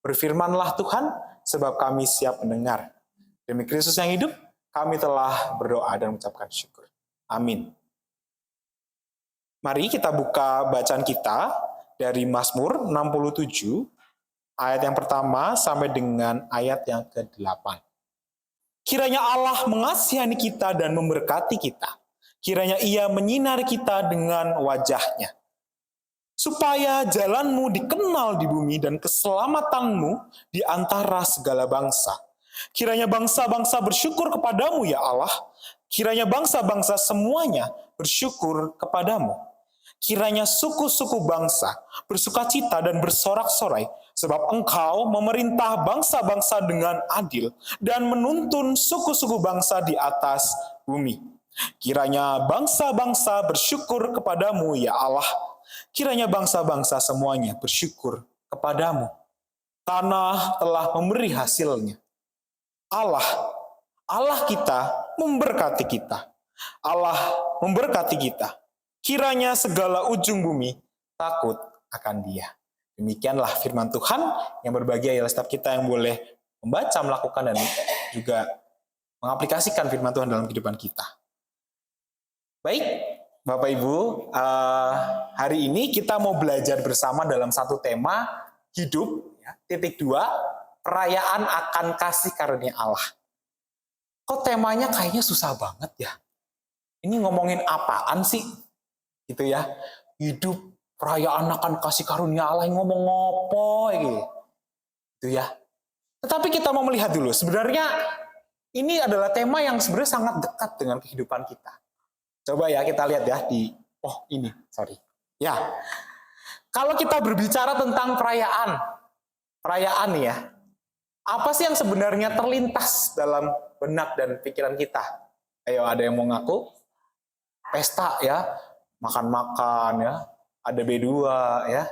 Berfirmanlah Tuhan, sebab kami siap mendengar. Demi Kristus yang hidup, kami telah berdoa dan mengucapkan syukur. Amin. Mari kita buka bacaan kita dari Mazmur 67, ayat yang pertama sampai dengan ayat yang ke-8. Kiranya Allah mengasihani kita dan memberkati kita. Kiranya Ia menyinari kita dengan wajah-Nya. Supaya jalanmu dikenal di bumi dan keselamatanmu di antara segala bangsa. Kiranya bangsa-bangsa bersyukur kepadamu ya Allah. Kiranya bangsa-bangsa semuanya bersyukur kepadamu. Kiranya suku-suku bangsa bersukacita dan bersorak-sorai, sebab Engkau memerintah bangsa-bangsa dengan adil dan menuntun suku-suku bangsa di atas bumi. Kiranya bangsa-bangsa bersyukur kepadamu ya Allah. Kiranya bangsa-bangsa semuanya bersyukur kepadamu. Tanah telah memberi hasilnya. Allah kita memberkati kita. Allah memberkati kita. Kiranya segala ujung bumi takut akan Dia. Demikianlah firman Tuhan yang berbahagia ialah setiap kita yang boleh membaca, melakukan, dan juga mengaplikasikan firman Tuhan dalam kehidupan kita. Baik, Bapak Ibu, hari ini kita mau belajar bersama dalam satu tema hidup, titik 2, perayaan akan kasih karunia Allah. Kok temanya kayaknya susah banget ya? Ini ngomongin apaan sih? Gitu ya, hidup perayaan akan kasih karunia Allah, yang ngomong ngopo gitu ya. Tetapi kita mau melihat dulu, sebenarnya ini adalah tema yang sebenarnya sangat dekat dengan kehidupan kita. Coba ya kita lihat ya ya. Kalau kita berbicara tentang perayaan ya, apa sih yang sebenarnya terlintas dalam benak dan pikiran kita? Ayo, ada yang mau ngaku? Pesta ya, makan-makan ya, ada B2 ya.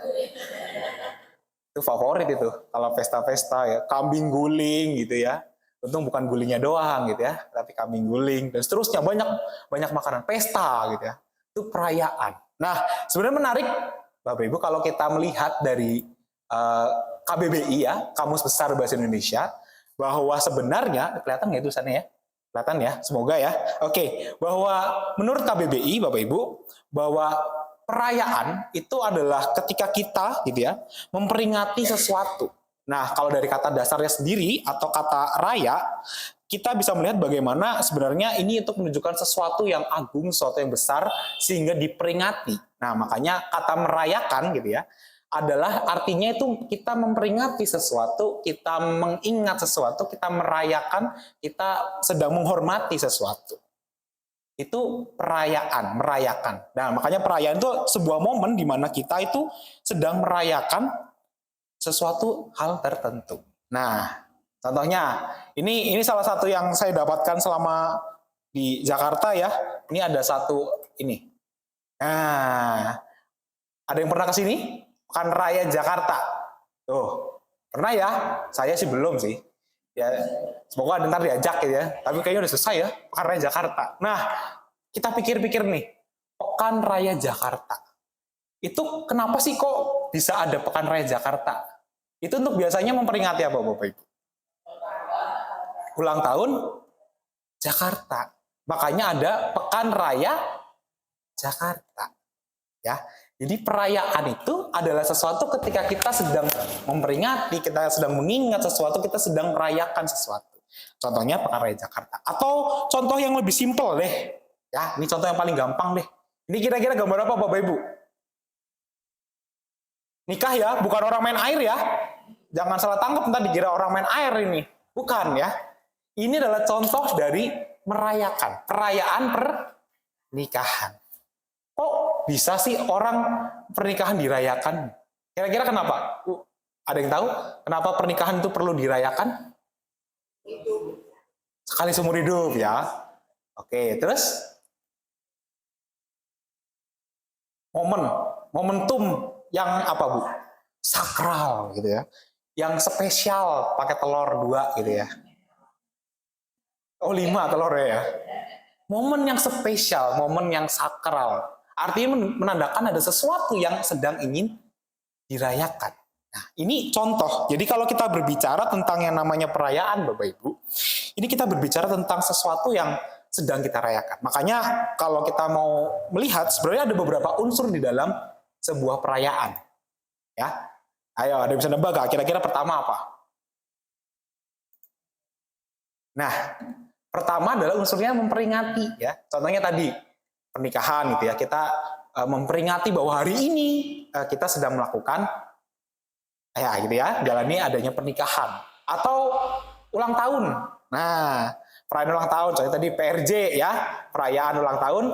Itu favorit itu, kalau pesta-pesta ya, kambing guling gitu ya. Untung bukan gulingnya doang gitu ya, tapi kambing guling dan seterusnya, banyak makanan, pesta gitu ya. Itu perayaan. Nah, sebenarnya menarik Bapak Ibu kalau kita melihat dari KBBI ya, Kamus Besar Bahasa Indonesia, bahwa sebenarnya kelihatan nggak tulisannya ya? Kelihatan ya, semoga ya. Oke, bahwa menurut KBBI Bapak Ibu, bahwa perayaan itu adalah ketika kita gitu ya, memperingati sesuatu. Nah, kalau dari kata dasarnya sendiri atau kata raya, kita bisa melihat bagaimana sebenarnya ini untuk menunjukkan sesuatu yang agung, sesuatu yang besar, sehingga diperingati. Nah, makanya kata merayakan gitu ya, adalah artinya itu kita memperingati sesuatu, kita mengingat sesuatu, kita merayakan, kita sedang menghormati sesuatu. Itu perayaan, merayakan. Nah, makanya perayaan itu sebuah momen di mana kita itu sedang merayakan sesuatu hal tertentu. Nah, contohnya ini salah satu yang saya dapatkan selama di Jakarta ya. Ini ada satu ini. Nah, ada yang pernah ke sini? Pekan Raya Jakarta. Tuh, pernah ya? Saya sih belum sih. Ya, semoga ntar diajak ya. Tapi kayaknya udah selesai ya, Pekan Raya Jakarta. Nah, kita pikir-pikir nih, Pekan Raya Jakarta. Itu kenapa sih kok bisa ada Pekan Raya Jakarta? Itu untuk biasanya memperingati apa Bapak Ibu? Ulang tahun Jakarta. Makanya ada Pekan Raya Jakarta. Ya. Jadi perayaan itu adalah sesuatu ketika kita sedang memperingati, kita sedang mengingat sesuatu, kita sedang merayakan sesuatu. Contohnya Pekan Raya Jakarta. Atau contoh yang lebih simpel deh. Ya, ini contoh yang paling gampang deh. Ini kira-kira gambar apa Bapak Ibu? Nikah ya, bukan orang main air ya. Jangan salah tangkap nanti dikira orang main air ini. Bukan ya. Ini adalah contoh dari merayakan, perayaan pernikahan. Kok bisa sih orang pernikahan dirayakan? Kira-kira kenapa? Ada yang tahu kenapa pernikahan itu perlu dirayakan? Sekali seumur hidup ya. Oke, terus momentum yang apa Bu? Sakral gitu ya. Yang spesial pakai telur 2 gitu ya. Oh 5 telurnya ya. Momen yang spesial, momen yang sakral. Artinya menandakan ada sesuatu yang sedang ingin dirayakan. Nah, ini contoh. Jadi kalau kita berbicara tentang yang namanya perayaan, Bapak Ibu, ini kita berbicara tentang sesuatu yang sedang kita rayakan. Makanya kalau kita mau melihat, sebenarnya ada beberapa unsur di dalam sebuah perayaan. Ya, ayo, ada yang bisa nebak gak? Kira-kira pertama apa? Nah, pertama adalah unsurnya memperingati. Ya, contohnya tadi pernikahan gitu ya. Kita memperingati bahwa hari ini kita sedang melakukan ya gitu ya, jalani adanya pernikahan atau ulang tahun. Nah, perayaan ulang tahun, contohnya tadi PRJ ya, perayaan ulang tahun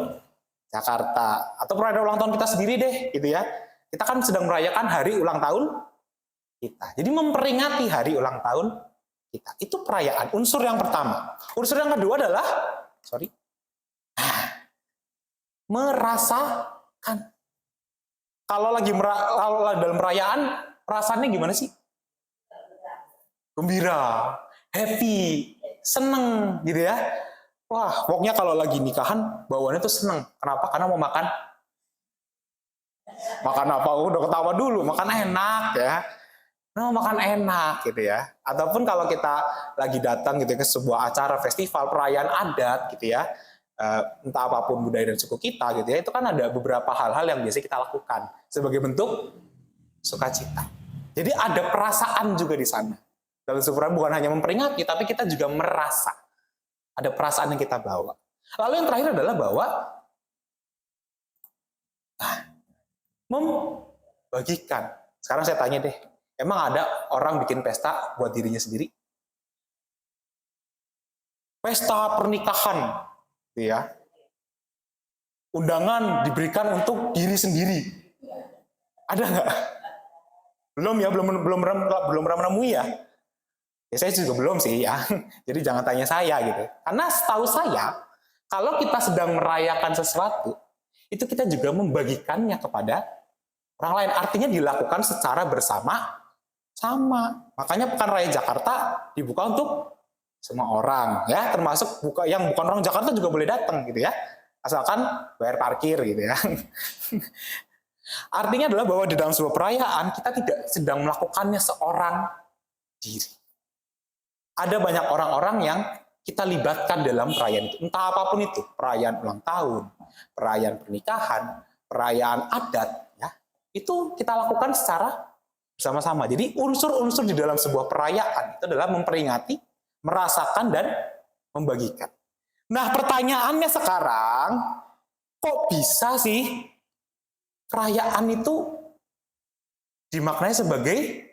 Jakarta atau perayaan ulang tahun kita sendiri deh gitu ya. Kita kan sedang merayakan hari ulang tahun kita. Jadi memperingati hari ulang tahun kita. Itu perayaan, unsur yang pertama. Unsur yang kedua adalah merasakan. Kalau lagi dalam perayaan, perasaannya gimana sih? Gembira, happy, seneng gitu ya. Wah, pokoknya kalau lagi nikahan, bawaannya tuh seneng. Kenapa? Karena mau makan. Makan apa? Udah ketawa dulu, makan enak ya. Nah, makan enak gitu ya. Ataupun kalau kita lagi datang gitu ke sebuah acara festival perayaan adat gitu ya, entah apapun budaya dan suku kita gitu ya, itu kan ada beberapa hal-hal yang biasa kita lakukan sebagai bentuk sukacita. Jadi ada perasaan juga di sana. Dalam sebuah bukan hanya memperingati, tapi kita juga merasa. Ada perasaan yang kita bawa. Lalu yang terakhir adalah bahwa membagikan. Sekarang saya tanya deh, emang ada orang bikin pesta buat dirinya sendiri? Pesta pernikahan, ya. Undangan diberikan untuk diri sendiri. Ada nggak? Belum ya, belum pernah menemui ya. Ya saya juga belum sih ya. Jadi jangan tanya saya gitu. Karena setahu saya, kalau kita sedang merayakan sesuatu, itu kita juga membagikannya kepada orang lain. Artinya dilakukan secara bersama-sama. Makanya Pekan Raya Jakarta dibuka untuk semua orang, ya, termasuk yang bukan orang Jakarta juga boleh datang gitu ya. Asalkan bayar parkir gitu ya. Artinya adalah bahwa di dalam sebuah perayaan kita tidak sedang melakukannya seorang diri. Ada banyak orang-orang yang kita libatkan dalam perayaan itu. Entah apapun itu, perayaan ulang tahun, perayaan pernikahan, perayaan adat, ya. Itu kita lakukan secara bersama-sama. Jadi unsur-unsur di dalam sebuah perayaan itu adalah memperingati, merasakan, dan membagikan. Nah, pertanyaannya sekarang, kok bisa sih perayaan itu dimaknai sebagai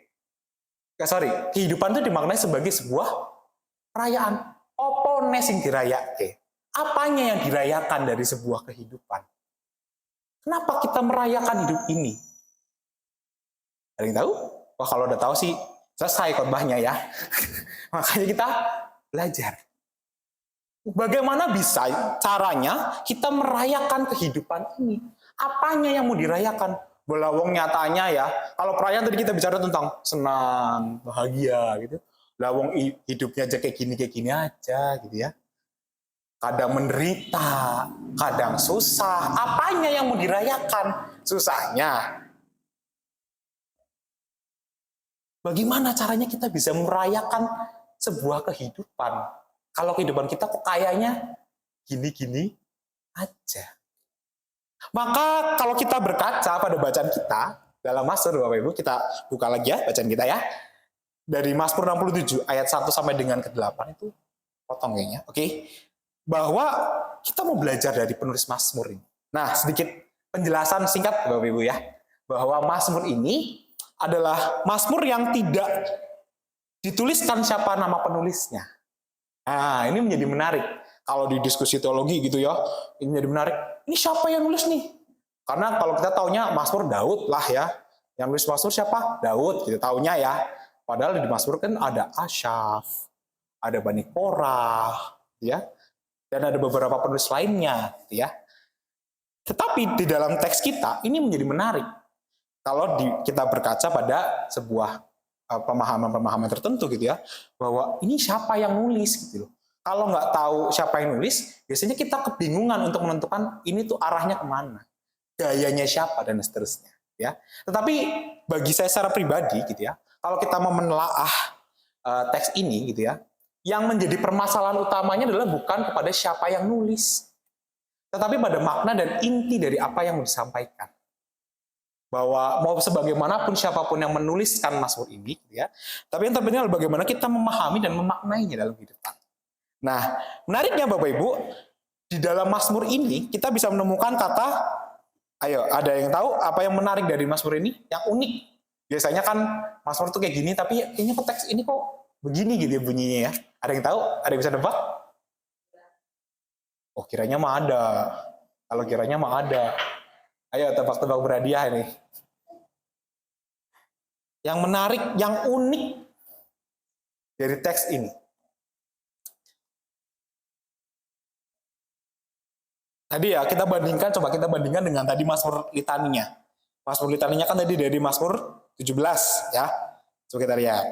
kehidupan itu dimaknai sebagai sebuah perayaan. Apa sing dirayake? Apanya yang dirayakan dari sebuah kehidupan? Kenapa kita merayakan hidup ini? Ada yang tahu? Wah, kalau udah tahu sih selesai khotbahnya ya. Makanya kita belajar. Bagaimana bisa caranya kita merayakan kehidupan ini? Apanya yang mau dirayakan? Belawong nyatanya ya. Kalau perayaan tadi kita bicara tentang senang, bahagia gitu. Lawong hidupnya aja kayak gini aja gitu ya. Kadang menderita, kadang susah. Apanya yang mau dirayakan? Susahnya. Bagaimana caranya kita bisa merayakan sebuah kehidupan? Kalau kehidupan kita kok kayaknya gini-gini aja. Maka kalau kita berkaca pada bacaan kita dalam Mazmur, Bapak Ibu, kita buka lagi ya bacaan kita ya. Dari Mazmur 67 ayat 1 sampai dengan ke-8 itu potong kayaknya. Oke. Bahwa kita mau belajar dari penulis Mazmur ini. Nah, sedikit penjelasan singkat Bapak Ibu ya. Bahwa Mazmur ini adalah Mazmur yang tidak dituliskan siapa nama penulisnya. Nah, ini menjadi menarik. Kalau di diskusi teologi gitu ya, ini menjadi menarik. Ini siapa yang nulis nih? Karena kalau kita taunya Mazmur Daud lah ya. Yang nulis Mazmur siapa? Daud, gitu taunya ya. Padahal di Mazmur kan ada Asyaf, ada Bani Korah, ya. Dan ada beberapa penulis lainnya, gitu ya. Tetapi di dalam teks kita, ini menjadi menarik. Kalau kita berkaca pada sebuah pemahaman-pemahaman tertentu gitu ya, bahwa ini siapa yang nulis gitu loh. Kalau nggak tahu siapa yang nulis, biasanya kita kebingungan untuk menentukan ini tuh arahnya kemana, gayanya siapa dan seterusnya. ya. Tetapi bagi saya secara pribadi gitu ya, kalau kita mau menelaah teks ini gitu ya, yang menjadi permasalahan utamanya adalah bukan kepada siapa yang nulis, tetapi pada makna dan inti dari apa yang mau disampaikan. Bahwa mau sebagaimanapun siapapun yang menuliskan Mazmur ini, gitu ya, tapi yang terpenting adalah bagaimana kita memahami dan memaknainya dalam kehidupan. Nah, menariknya Bapak Ibu, di dalam Mazmur ini kita bisa menemukan kata, ayo, ada yang tahu apa yang menarik dari Mazmur ini? Yang unik. Biasanya kan Mazmur tuh kayak gini, tapi kayaknya teks ini kok begini gitu ya bunyinya ya. Ada yang tahu? Ada yang bisa nebak? Oh, kiranya mah ada. Kalau kiranya mah ada. Ayo tebak-tebak berhadiah ini. Yang menarik, yang unik dari teks ini. Tadi ya kita bandingkan, coba kita bandingkan dengan tadi Mazmur litaninya. Mazmur litaninya kan tadi dari Mazmur 17 ya. Coba kita lihat.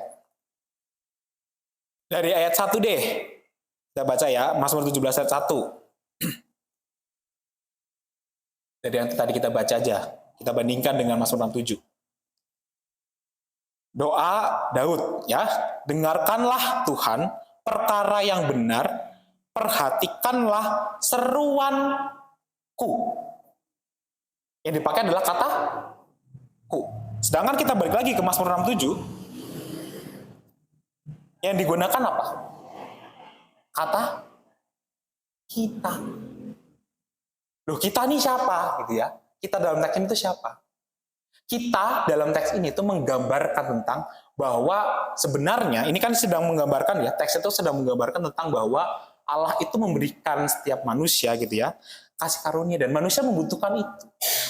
Dari ayat 1 deh. Kita baca ya, Mazmur 17 ayat 1. Dari yang tadi kita baca aja. Kita bandingkan dengan Mazmur 67. Doa Daud ya, dengarkanlah Tuhan perkara yang benar, perhatikanlah seruanku. Yang dipakai adalah kata ku. Sedangkan kita balik lagi ke Mazmur 67, yang digunakan apa? Kata kita. Loh, kita nih siapa gitu ya? Kita dalam teks ini itu siapa? Kita dalam teks ini tuh menggambarkan tentang bahwa sebenarnya ini kan sedang menggambarkan ya, teks itu sedang menggambarkan tentang bahwa Allah itu memberikan setiap manusia gitu ya kasih karunia dan manusia membutuhkan itu.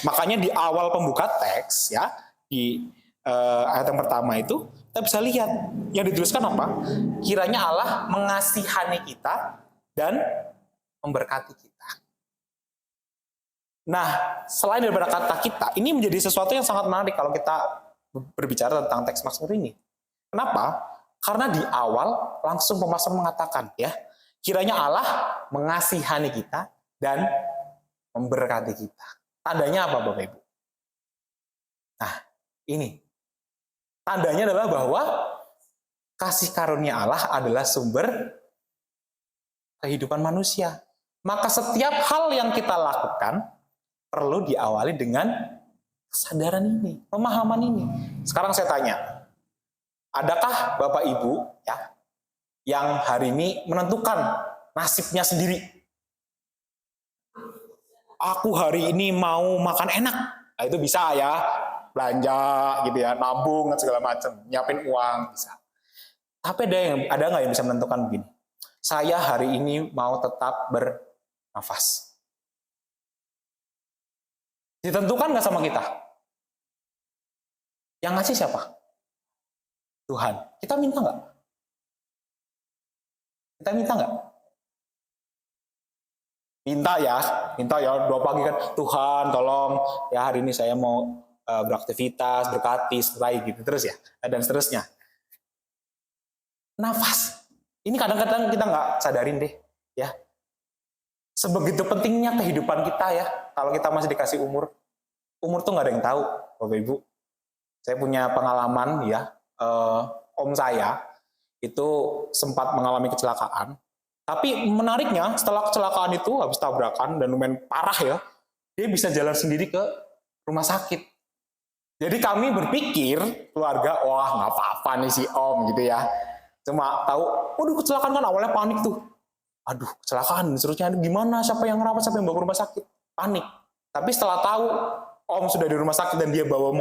Makanya di awal pembuka teks ya di ayat yang pertama itu kita bisa lihat yang dituliskan apa? Kiranya Allah mengasihani kita dan memberkati kita. Nah, selain daripada kata kita, ini menjadi sesuatu yang sangat menarik kalau kita berbicara tentang teks Mazmur ini. Kenapa? Karena di awal langsung pemazmur mengatakan ya, kiranya Allah mengasihani kita dan memberkati kita. Tandanya apa Bapak Ibu? Nah, ini. Tandanya adalah bahwa kasih karunia Allah adalah sumber kehidupan manusia. Maka setiap hal yang kita lakukan perlu diawali dengan kesadaran ini, pemahaman ini. Sekarang saya tanya, adakah Bapak Ibu ya yang hari ini menentukan nasibnya sendiri? Aku hari ini mau makan enak, nah, itu bisa ya, belanja gitu ya, nabung dan segala macam, nyiapin uang bisa. Tapi ada nggak yang bisa menentukan begini? Saya hari ini mau tetap bernafas. Ditentukan nggak sama kita? Yang ngasih siapa? Tuhan. Kita minta nggak? Kita minta nggak? Minta ya, doa pagi kan, Tuhan tolong ya hari ini saya mau beraktivitas, berkati, serai gitu terus ya, dan seterusnya. Nafas. Ini kadang-kadang kita nggak sadarin deh, ya. Sebegitu pentingnya kehidupan kita ya, kalau kita masih dikasih umur tuh nggak ada yang tahu, Bapak Ibu. Saya punya pengalaman ya, om saya itu sempat mengalami kecelakaan. Tapi menariknya setelah kecelakaan itu habis tabrakan dan lumayan parah ya, dia bisa jalan sendiri ke rumah sakit. Jadi kami berpikir keluarga, wah nggak apa-apa nih si om gitu ya. Cuma tahu, waduh kecelakaan kan awalnya panik tuh. Aduh kecelakaan, seterusnya gimana, siapa yang ngerawat, siapa yang bawa ke rumah sakit, panik. Tapi setelah tahu om sudah di rumah sakit dan dia bawa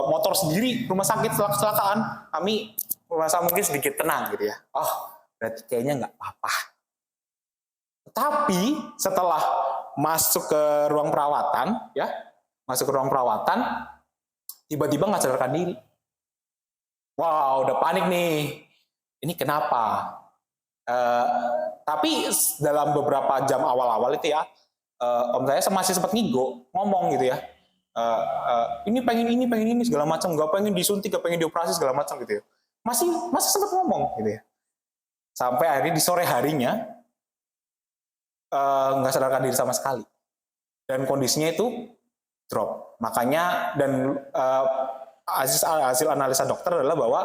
motor sendiri rumah sakit setelah kecelakaan, kami merasa mungkin sedikit tenang gitu ya. Oh berarti kayaknya nggak apa-apa. Tapi setelah masuk ke ruang perawatan, ya, tiba-tiba nggak sadarkan diri. Wow, udah panik nih. Ini kenapa? Tapi dalam beberapa jam awal-awal itu ya, om saya masih sempat ngigo, ngomong gitu ya. Ini pengen ini segala macam, nggak pengen disuntik, nggak pengen dioperasi segala macam gitu ya. Masih sempat ngomong gitu ya. Sampai akhirnya di sore harinya nggak sadarkan diri sama sekali dan kondisinya itu drop, Makanya dan hasil analisa dokter adalah bahwa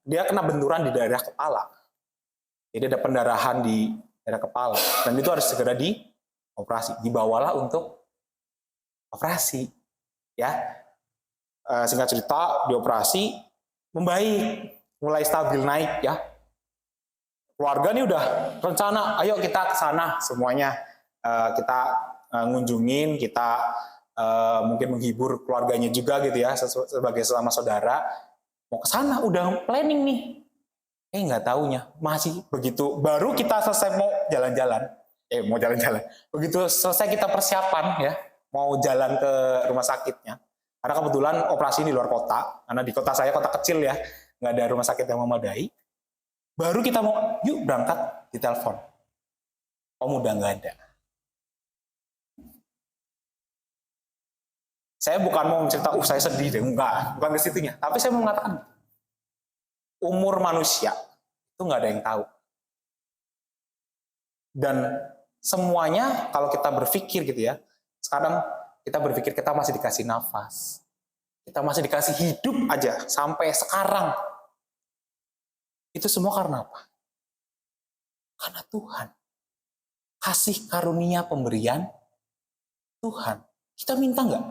dia kena benturan di daerah kepala. Jadi ada pendarahan di daerah kepala dan itu harus segera dioperasi. Dibawalah untuk operasi, ya. Singkat cerita, dioperasi membaik, mulai stabil naik, ya. Keluarga nih udah rencana, ayo kita ke sana semuanya, kita ngunjungin, kita mungkin menghibur keluarganya juga gitu ya, sebagai sesama saudara. Mau ke sana, udah planning nih. Nggak taunya masih begitu baru kita selesai mau jalan-jalan, begitu selesai kita persiapan ya mau jalan ke rumah sakitnya, karena kebetulan operasi di luar kota, karena di kota saya kota kecil ya, nggak ada rumah sakit yang memadai. Baru kita mau yuk berangkat, ditelepon om udah nggak ada. Saya bukan mau cerita saya sedih deh, enggak, bukan ke situnya, tapi saya mau mengatakan umur manusia itu nggak ada yang tahu. Dan semuanya kalau kita berpikir gitu ya, sekarang kita berpikir kita masih dikasih nafas, kita masih dikasih hidup aja sampai sekarang. Itu semua karena apa? Karena Tuhan. Kasih karunia pemberian Tuhan. Kita minta nggak?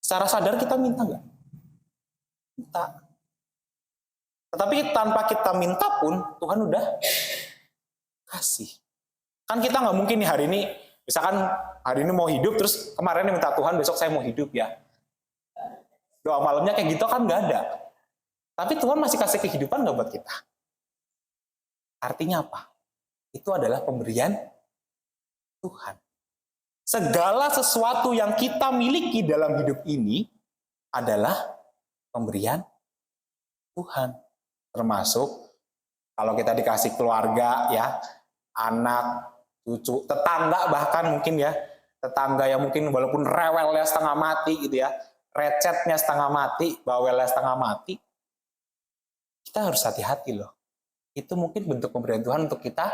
Secara sadar kita minta nggak? Minta. Tetapi tanpa kita minta pun Tuhan udah kasih. Kan kita nggak mungkin nih hari ini, misalkan hari ini mau hidup terus kemarin minta Tuhan besok saya mau hidup ya. Doa malamnya kayak gitu kan nggak ada. Tapi Tuhan masih kasih kehidupan nggak buat kita? Artinya apa? Itu adalah pemberian Tuhan. Segala sesuatu yang kita miliki dalam hidup ini adalah pemberian Tuhan. Termasuk kalau kita dikasih keluarga ya, anak, cucu, tetangga bahkan mungkin ya, tetangga yang mungkin walaupun rewelnya setengah mati gitu ya, recetnya setengah mati, bawelnya setengah mati, kita harus hati-hati loh. Itu mungkin bentuk pemberian Tuhan untuk kita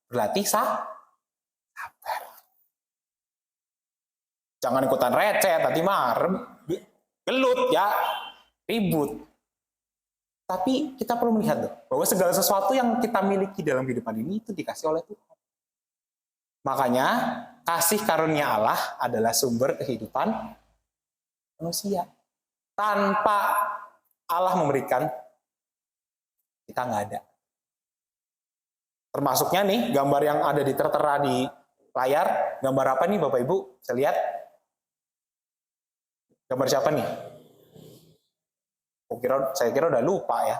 berlatih sabar. Jangan ikutan recet, tadi marem, gelut ya, ribut. Tapi kita perlu melihat loh, bahwa segala sesuatu yang kita miliki dalam kehidupan ini itu dikasih oleh Tuhan. Makanya kasih karunia Allah adalah sumber kehidupan manusia. Tanpa Allah memberikan, kita nggak ada. Termasuknya nih gambar yang ada tertera di layar, gambar apa nih Bapak Ibu? Saya lihat. Gambar siapa nih? Saya kira udah lupa ya.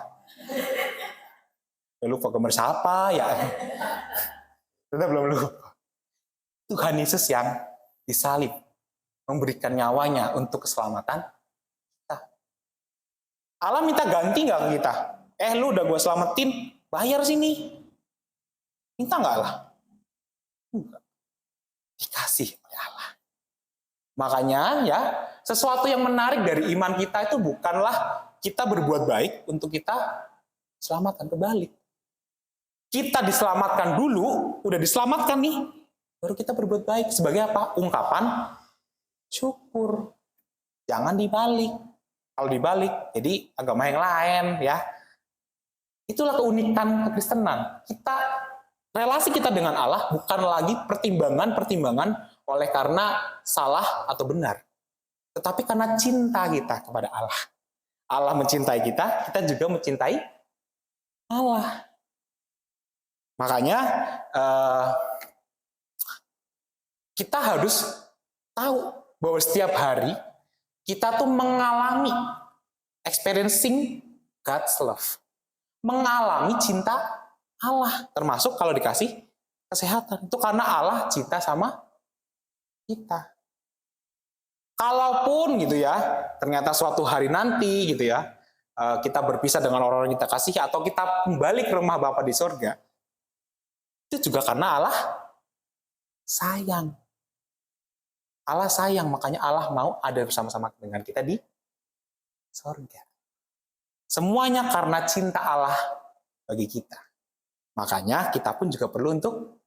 Udah lupa gambar siapa ya? Kita belum lupa. Tuhan Yesus yang disalib, memberikan nyawanya untuk keselamatan kita. Allah minta ganti nggak ke kita? Lu udah gue selamatin, bayar sini. Minta nggak Allah? Enggak. Dikasih oleh Allah. Makanya ya, sesuatu yang menarik dari iman kita itu bukanlah kita berbuat baik untuk kita selamatkan, kebalik. Kita diselamatkan dulu, udah diselamatkan nih, baru kita berbuat baik. Sebagai apa? Ungkapan syukur. Jangan dibalik. Kalau dibalik, jadi agama yang lain ya. Itulah keunikan kekristenan. Relasi kita dengan Allah bukan lagi pertimbangan oleh karena salah atau benar, tetapi karena cinta kita kepada Allah. Allah mencintai kita, kita juga mencintai Allah. Makanya kita harus tahu bahwa setiap hari kita tuh mengalami experiencing God's love, mengalami cinta Allah, termasuk kalau dikasih kesehatan. Itu karena Allah cinta sama kita. Kalaupun gitu ya, ternyata suatu hari nanti gitu ya, kita berpisah dengan orang-orang yang kita kasih, atau kita kembali ke rumah Bapa di sorga, itu juga karena Allah sayang. Allah sayang, makanya Allah mau ada bersama-sama dengan kita di sorga. Semuanya karena cinta Allah bagi kita. Makanya kita pun juga perlu untuk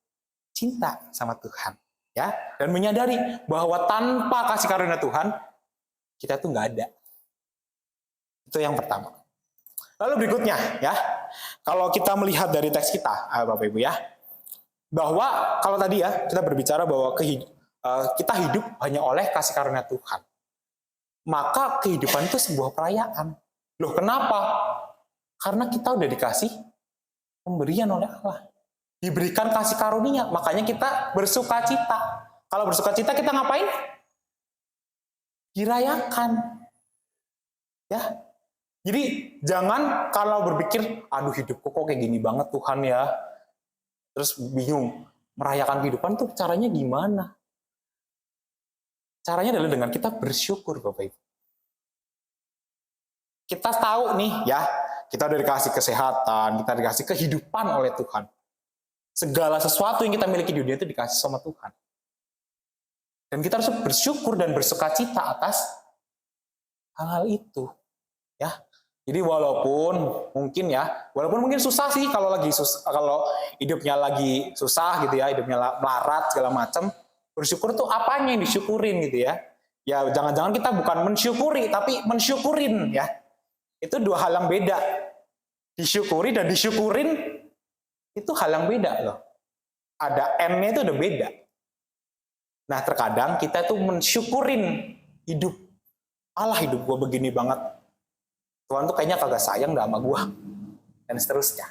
cinta sama Tuhan. ya, dan menyadari bahwa tanpa kasih karunia Tuhan kita tuh nggak ada. Itu yang pertama. Lalu berikutnya ya, kalau kita melihat dari teks kita, Bapak Ibu ya, bahwa kalau tadi ya kita berbicara bahwa kita hidup hanya oleh kasih karunia Tuhan, maka kehidupan itu sebuah perayaan. Loh kenapa? Karena kita udah dikasih pemberian oleh Allah, diberikan kasih karunia, makanya kita bersuka cita. Kalau bersuka cita kita ngapain? Dirayakan. Ya. Jadi jangan kalau berpikir, aduh hidupku kok kayak gini banget Tuhan ya, terus bingung, merayakan kehidupan tuh caranya gimana? Caranya adalah dengan kita bersyukur, Bapak Ibu. Kita tahu nih ya, kita udah dikasih kesehatan, kita dikasih kehidupan oleh Tuhan. Segala sesuatu yang kita miliki di dunia itu dikasih sama Tuhan. Dan kita harus bersyukur dan bersukacita atas hal-hal itu. Ya. Jadi walaupun mungkin susah sih kalau hidupnya lagi susah gitu ya, hidupnya melarat segala macam, bersyukur tuh apanya yang disyukurin gitu ya. Ya jangan-jangan kita bukan mensyukuri tapi mensyukurin ya. Itu dua hal yang beda. Disyukuri dan disyukurin itu hal yang beda loh. Ada N-nya itu udah beda. Nah terkadang kita tuh mensyukurin hidup. Allah hidup gue begini banget. Tuhan tuh kayaknya kagak sayang dah sama gue. Dan seterusnya.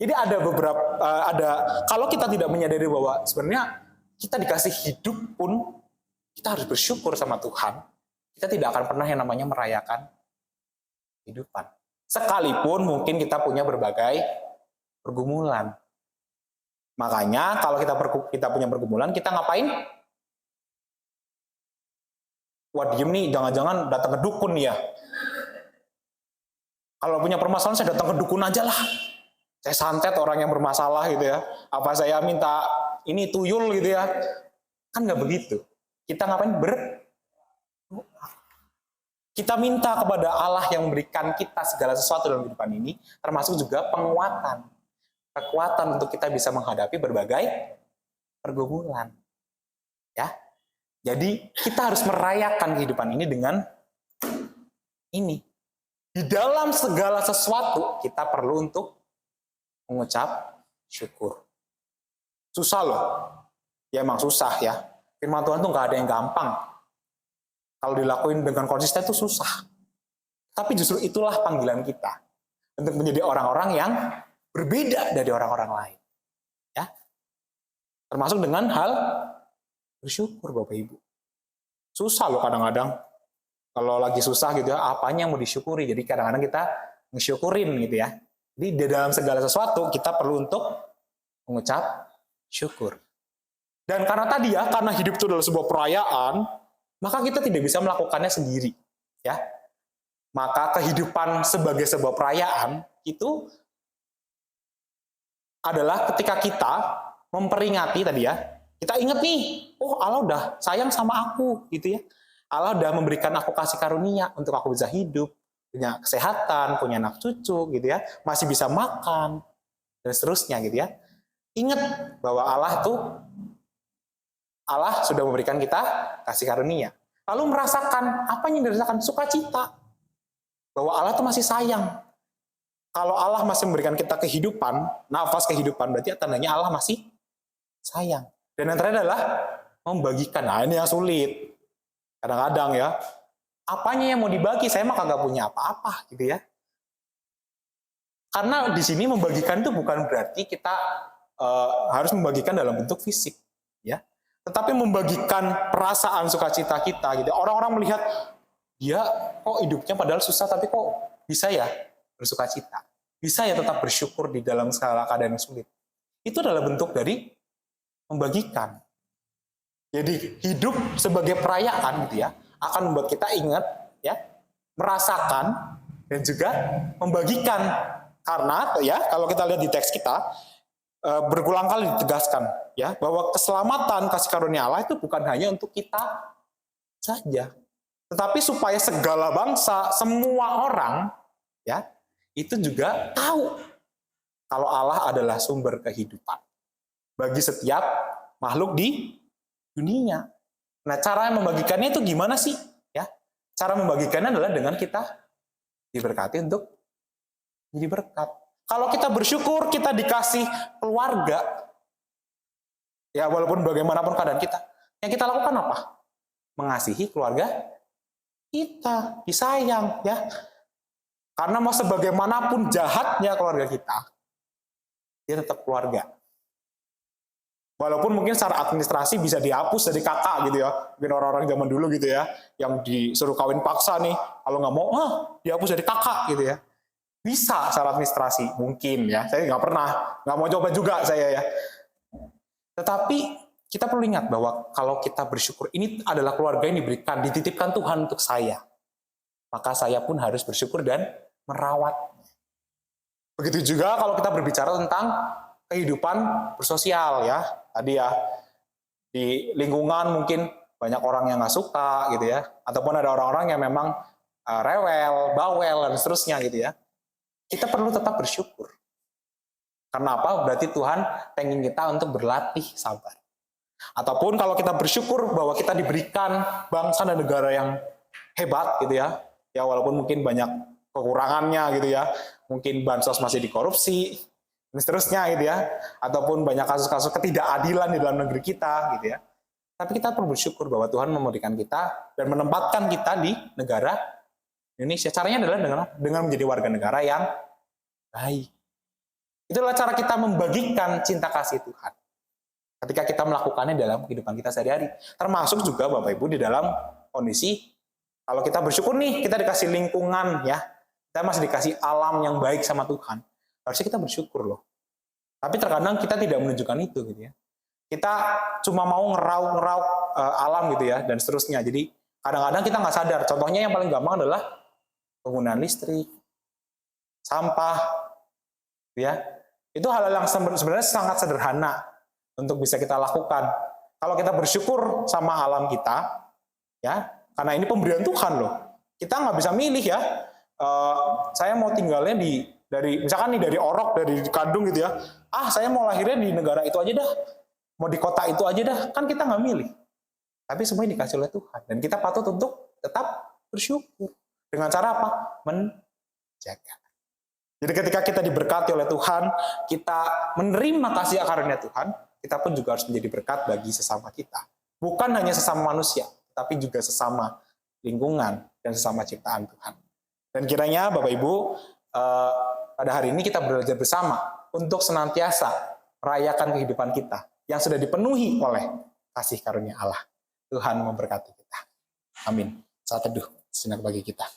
Jadi ada kalau kita tidak menyadari bahwa sebenarnya kita dikasih hidup pun kita harus bersyukur sama Tuhan. Kita tidak akan pernah yang namanya merayakan kehidupan. Sekalipun mungkin kita punya berbagai pergumulan. Makanya kalau kita punya pergumulan, kita ngapain? Wah diem nih, jangan-jangan datang ke dukun ya. Kalau punya permasalahan saya datang ke dukun aja lah. Saya santet orang yang bermasalah gitu ya. Apa saya minta ini tuyul gitu ya. Kan nggak begitu. Kita ngapain? Kita minta kepada Allah yang memberikan kita segala sesuatu dalam kehidupan ini, termasuk juga penguatan. Kekuatan untuk kita bisa menghadapi berbagai pergumulan. Ya. Jadi kita harus merayakan kehidupan ini dengan ini. Di dalam segala sesuatu kita perlu untuk mengucap syukur. Susah loh. Ya emang susah ya. Firman Tuhan tuh nggak ada yang gampang. Kalau dilakuin dengan konsisten itu susah. Tapi justru itulah panggilan kita. Untuk menjadi orang-orang yang berbeda dari orang-orang lain. Ya. Termasuk dengan hal bersyukur Bapak Ibu. Susah loh kadang-kadang. Kalau lagi susah gitu ya, apanya yang mau disyukuri. Jadi kadang-kadang kita mensyukurin gitu ya. Jadi di dalam segala sesuatu kita perlu untuk mengucap syukur. Dan karena tadi ya, karena hidup itu adalah sebuah perayaan, maka kita tidak bisa melakukannya sendiri. Ya. Maka kehidupan sebagai sebuah perayaan itu adalah ketika kita memperingati tadi ya, kita ingat nih, oh Allah udah sayang sama aku gitu ya. Allah udah memberikan aku kasih karunia untuk aku bisa hidup, punya kesehatan, punya anak cucu gitu ya, masih bisa makan dan seterusnya gitu ya. Ingat bahwa Allah sudah memberikan kita kasih karunia. Lalu merasakan apa yang dirasakan? Sukacita. Bahwa Allah tuh masih sayang. Kalau Allah masih memberikan kita kehidupan, nafas kehidupan, berarti tandanya Allah masih sayang. Dan yang terakhir adalah membagikan. Nah ini yang sulit. Kadang-kadang ya, apanya yang mau dibagi? Saya mah kagak punya apa-apa gitu ya. Karena di sini membagikan itu bukan berarti kita harus membagikan dalam bentuk fisik, ya. Tetapi membagikan perasaan sukacita kita gitu. Orang-orang melihat dia kok hidupnya padahal susah tapi kok bisa ya bersukacita. Bisa ya tetap bersyukur di dalam segala keadaan yang sulit. Itu adalah bentuk dari membagikan. Jadi hidup sebagai perayaan gitu ya, akan membuat kita ingat ya, merasakan dan juga membagikan. Karena ya kalau kita lihat di teks kita berulang kali ditegaskan ya bahwa keselamatan kasih karunia Allah itu bukan hanya untuk kita saja, tetapi supaya segala bangsa, semua orang ya itu juga tahu kalau Allah adalah sumber kehidupan bagi setiap makhluk di dunia. Nah, cara membagikannya itu gimana sih? Ya, cara membagikannya adalah dengan kita diberkati untuk jadi berkat. Kalau kita bersyukur, kita dikasih keluarga, ya walaupun bagaimanapun keadaan kita, yang kita lakukan apa? Mengasihi keluarga kita, disayang, ya. Karena mau sebagaimanapun jahatnya keluarga kita, dia tetap keluarga. Walaupun mungkin secara administrasi bisa dihapus dari kakak gitu ya, mungkin orang-orang zaman dulu gitu ya, yang disuruh kawin paksa nih, kalau nggak mau, dihapus dari kakak gitu ya. Bisa secara administrasi, mungkin ya, saya nggak mau coba juga saya ya. Tetapi kita perlu ingat bahwa kalau kita bersyukur, ini adalah keluarga yang diberikan, dititipkan Tuhan untuk saya. Maka saya pun harus bersyukur dan merawat. Begitu juga kalau kita berbicara tentang kehidupan bersosial ya. Tadi ya, di lingkungan mungkin banyak orang yang nggak suka gitu ya. Ataupun ada orang-orang yang memang rewel, bawel, dan seterusnya gitu ya. Kita perlu tetap bersyukur. Karena apa? Berarti Tuhan pengen kita untuk berlatih sabar. Ataupun kalau kita bersyukur bahwa kita diberikan bangsa dan negara yang hebat gitu ya. Ya walaupun mungkin banyak kekurangannya gitu ya. Mungkin bansos masih dikorupsi, dan seterusnya gitu ya. Ataupun banyak kasus-kasus ketidakadilan di dalam negeri kita gitu ya. Tapi kita perlu bersyukur bahwa Tuhan memberikan kita dan menempatkan kita di negara Indonesia. Caranya adalah dengan menjadi warga negara yang baik. Itulah cara kita membagikan cinta kasih Tuhan. Ketika kita melakukannya dalam kehidupan kita sehari-hari. Termasuk juga Bapak Ibu di dalam kondisi, kalau kita bersyukur nih, kita dikasih lingkungan ya. Kita masih dikasih alam yang baik sama Tuhan. Harusnya kita bersyukur loh. Tapi terkadang kita tidak menunjukkan itu gitu ya. Kita cuma mau ngerauk-ngerauk alam gitu ya, dan seterusnya. Jadi kadang-kadang kita nggak sadar. Contohnya yang paling gampang adalah penggunaan listrik, sampah, ya. Itu hal-hal yang sebenarnya sangat sederhana untuk bisa kita lakukan. Kalau kita bersyukur sama alam kita, ya, karena ini pemberian Tuhan loh. Kita nggak bisa milih ya. Saya mau tinggalnya misalkan nih dari Orok, dari Kandung gitu ya. Saya mau lahirnya di negara itu aja dah. Mau di kota itu aja dah. Kan kita nggak milih. Tapi semuanya dikasih oleh Tuhan. Dan kita patut untuk tetap bersyukur. Dengan cara apa? Menjaga. Jadi ketika kita diberkati oleh Tuhan, kita menerima kasih karunia Tuhan, kita pun juga harus menjadi berkat bagi sesama kita. Bukan hanya sesama manusia, tapi juga sesama lingkungan dan sesama ciptaan Tuhan. Dan kiranya Bapak Ibu, pada hari ini kita belajar bersama untuk senantiasa merayakan kehidupan kita yang sudah dipenuhi oleh kasih karunia Allah. Tuhan memberkati kita. Amin. Saat teduh sejenak bagi kita.